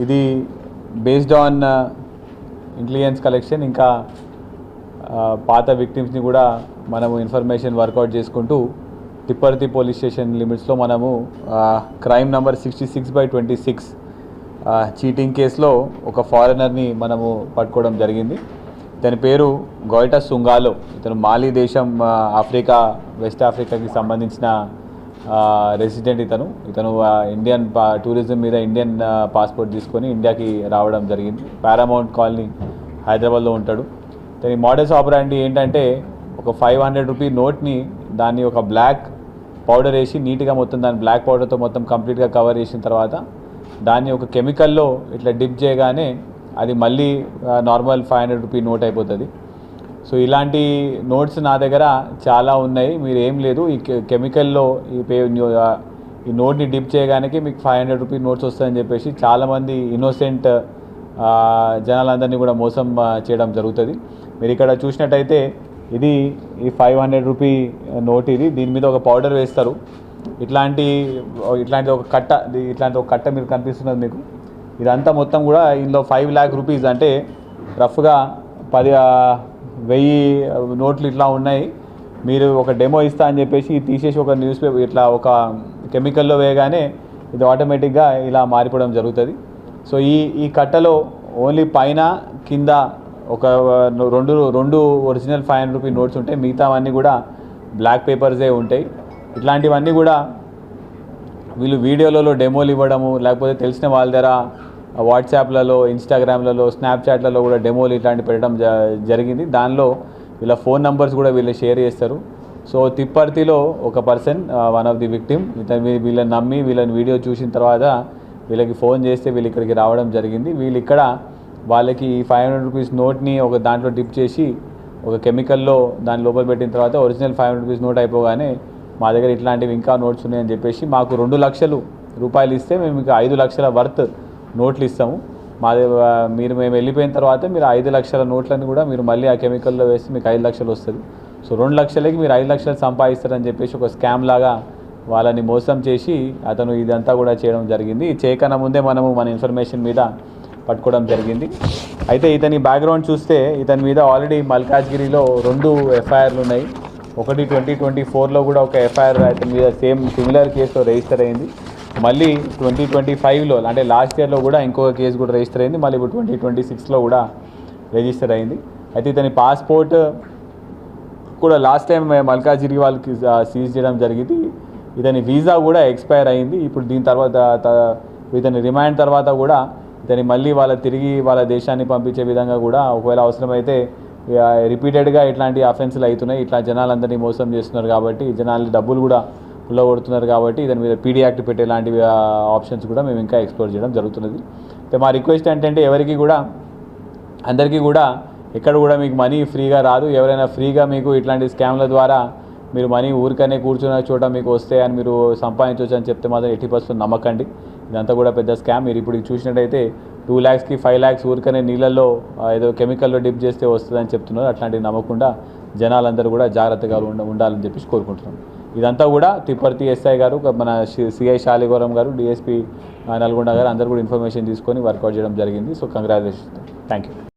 ఇది based on intelligence collection ఇంకా పాత విక్టిమ్స్ని కూడా మనము ఇన్ఫర్మేషన్ వర్కౌట్ చేసుకుంటూ తిప్పర్తి పోలీస్ స్టేషన్ లిమిట్స్లో మనము క్రైమ్ నంబర్ 66/26 చీటింగ్ కేసులో ఒక ఫారినర్ని మనము పట్టుకోవడం జరిగింది. ఇతని పేరు గోయిటా సుంగాలో. ఇతను మాలి దేశం వెస్ట్ ఆఫ్రికాకి సంబంధించిన రెసిడెంట్. ఇతను ఇండియన్ టూరిజం మీద ఇండియన్ పాస్పోర్ట్ తీసుకొని ఇండియాకి రావడం జరిగింది. పారామౌంట్ కాలనీ హైదరాబాద్లో ఉంటాడు. ఇతని మోడస్ ఆపరాండి ఏంటంటే ఒక 500 రూపీ నోట్ని దాన్ని ఒక బ్లాక్ పౌడర్ వేసి నీట్గా మొత్తం దాన్ని బ్లాక్ పౌడర్తో మొత్తం కంప్లీట్గా కవర్ చేసిన తర్వాత దాన్ని ఒక కెమికల్లో ఇట్లా డిప్ చేయగానే అది మళ్ళీ నార్మల్ 500 రూపీ నోట్ అయిపోతుంది. సో ఇలాంటి నోట్స్ నా దగ్గర చాలా ఉన్నాయి. మీరు ఏం లేదు, ఈ కెమికల్లో ఈ నోట్ని డిప్ చేయడానికి మీకు 500 రూపీ నోట్స్ వస్తాయని చెప్పేసి చాలామంది ఇన్నోసెంట్ జనాలందరినీ కూడా మోసం చేయడం జరుగుతుంది. మీరు ఇక్కడ చూసినట్టయితే ఇది ఈ 500 రూపీ నోట్. దీని మీద ఒక పౌడర్ వేస్తారు. ఇట్లాంటి ఒక కట్ట మీరు కనిపిస్తున్నది మీకు. ఇదంతా మొత్తం కూడా ఇందులో 5 లాక్ రూపీస్ అంటే రఫ్గా 10,000 నోట్లు ఇట్లా ఉన్నాయి. మీరు ఒక డెమో ఇస్తా అని చెప్పేసి తీసేసి ఒక న్యూస్ పేపర్ ఇట్లా ఒక కెమికల్లో వేయగానే ఇది ఆటోమేటిక్గా ఇలా మారిపోవడం జరుగుతుంది. సో ఈ కట్టలో ఓన్లీ పైన కింద ఒక రెండు ఒరిజినల్ 500 రూపీ నోట్స్ ఉంటాయి. మిగతావన్నీ కూడా బ్లాక్ పేపర్సే ఉంటాయి. ఇట్లాంటివన్నీ కూడా వీళ్ళు వీడియోలలో డెమోలు ఇవ్వడము, లేకపోతే తెలిసిన వాళ్ళ దగ్గర వాట్సాప్లలో, ఇన్స్టాగ్రామ్లలో, స్నాప్చాట్లలో కూడా డెమోలు ఇట్లాంటి పెట్టడం జరిగింది. దానిలో వీళ్ళ ఫోన్ నంబర్స్ కూడా వీళ్ళు షేర్ చేస్తారు. సో తిప్పర్తిలో ఒక person one of the victim వీళ్ళని నమ్మి వీళ్ళని వీడియో చూసిన తర్వాత వీళ్ళకి ఫోన్ చేస్తే వీళ్ళు ఇక్కడికి రావడం జరిగింది. వీళ్ళు ఇక్కడ వాళ్ళకి 500 రూపీస్ నోట్ని ఒక దాంట్లో డిప్ చేసి ఒక కెమికల్లో దాని లోపల పెట్టిన తర్వాత ఒరిజినల్ 500 రూపీస్ నోట్ అయిపోగానే మా దగ్గర ఇట్లాంటివి ఇంకా నోట్స్ ఉన్నాయని చెప్పేసి మాకు 2 లక్షలు రూపాయలు ఇస్తే మేము మీకు 5 లక్షల వర్త్ నోట్లు ఇస్తాము. మేము వెళ్ళిపోయిన తర్వాత మీరు 5 లక్షల నోట్లను కూడా మీరు మళ్ళీ ఆ కెమికల్లో వేస్తే మీకు 5 లక్షలు వస్తుంది. సో 2 లక్షలకి మీరు 5 లక్షలు సంపాదిస్తారని చెప్పేసి ఒక స్కామ్ లాగా వాళ్ళని మోసం చేసి అతను ఇదంతా కూడా చేయడం జరిగింది. చేయకన్నా ముందే మనము మన ఇన్ఫర్మేషన్ మీద పట్టుకోవడం జరిగింది. అయితే ఇతని బ్యాక్గ్రౌండ్ చూస్తే ఇతని మీద ఆల్రెడీ మల్కాజ్గిరిలో 2 ఎఫ్ఐఆర్లు ఉన్నాయి. ఒకటి 2024లో కూడా ఒక ఎఫ్ఐఆర్ ఇతని మీద సిమిలర్ కేసులో రిజిస్టర్ అయింది. మళ్ళీ 2025లో అంటే లాస్ట్ ఇయర్లో కూడా ఇంకొక కేసు కూడా రిజిస్టర్ అయింది. మళ్ళీ ఇప్పుడు 2026లో కూడా రిజిస్టర్ అయింది. అయితే ఇతని పాస్పోర్ట్ కూడా లాస్ట్ టైం మల్కాజ్గిరి వాళ్ళకి సీజ్ చేయడం జరిగింది. ఇతని వీసా కూడా ఎక్స్పైర్ అయింది. ఇప్పుడు దీని తర్వాత ఇతని రిమాండ్ తర్వాత కూడా ఇతని మళ్ళీ తిరిగి వాళ్ళ దేశాన్ని పంపించే విధంగా కూడా ఒకవేళ అవసరమైతే రిపీటెడ్గా ఇట్లాంటి అఫెన్స్లు అవుతున్నాయి. ఇట్లా జనాలందరినీ మోసం చేస్తున్నారు కాబట్టి జనాలు డబ్బులు కూడా కొడుతున్నారు కాబట్టి దాని మీద పీడీ యాక్ట్ పెట్టే లాంటి ఆప్షన్స్ కూడా మేము ఇంకా ఎక్స్ప్లోర్ చేయడం జరుగుతున్నది. అయితే మా రిక్వెస్ట్ ఏంటంటే అందరికీ కూడా ఎక్కడ కూడా మీకు మనీ ఫ్రీగా రాదు. ఎవరైనా ఫ్రీగా మీకు ఇట్లాంటి స్కామ్ల ద్వారా మీరు మనీ ఊరికనే కూర్చున్న చోట మీకు వస్తాయని మీరు సంపాదించవచ్చు అని చెప్తే మాత్రం 80% నమ్మకండి. ఇదంతా కూడా పెద్ద స్కామ్. మీరు ఇప్పుడు చూసినట్టయితే 2 lakhsకి 5 lakhs ఊరికనే నీళ్ళల్లో ఏదో కెమికల్లో డిప్ చేస్తే వస్తుందని చెప్తున్నారు. అట్లాంటివి నమ్మకుండా జనాలందరూ కూడా జాగ్రత్తగా ఉండాలని చెప్పేసి కోరుకుంటున్నాం. ఇదంతా కూడా తిప్పర్తి ఎస్ఐ గారు, మన సిఐ శాలిగౌరం గారు, డిఎస్పీ నల్గొండ గారు అందరూ కూడా ఇన్ఫర్మేషన్ తీసుకొని వర్కౌట్ చేయడం జరిగింది. So congratulations. Thank you.